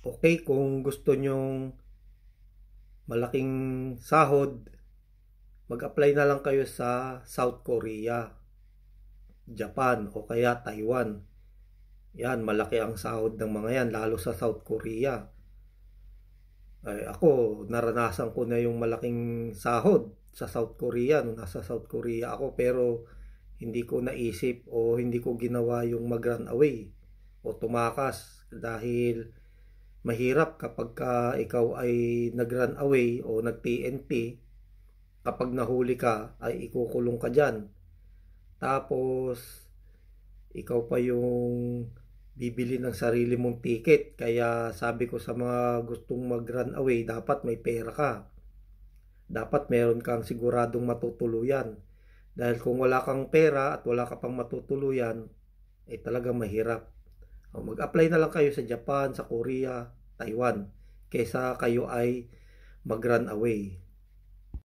Okay, kung gusto nyong malaking sahod, mag-apply na lang kayo sa South Korea, Japan o kaya Taiwan. Yan, malaki ang sahod ng mga yan, lalo sa South Korea. Ay, ako, naranasan ko na yung malaking sahod sa South Korea nung nasa South Korea ako, pero hindi ko naisip o hindi ko ginawa yung mag-run away o tumakas dahil mahirap kapag ikaw ay nag-run away o nag-TNT. Kapag nahuli ka ay ikukulong ka dyan, tapos ikaw pa yung bibili ng sarili mong ticket. Kaya sabi ko sa mga gustong mag-run away, dapat may pera ka, dapat meron kang siguradong matutuluyan, dahil kung wala kang pera at wala ka pang matutuluyan ay talagang mahirap. Mag-apply na lang kayo sa Japan, sa Korea, Taiwan, kaysa kayo ay mag-run away.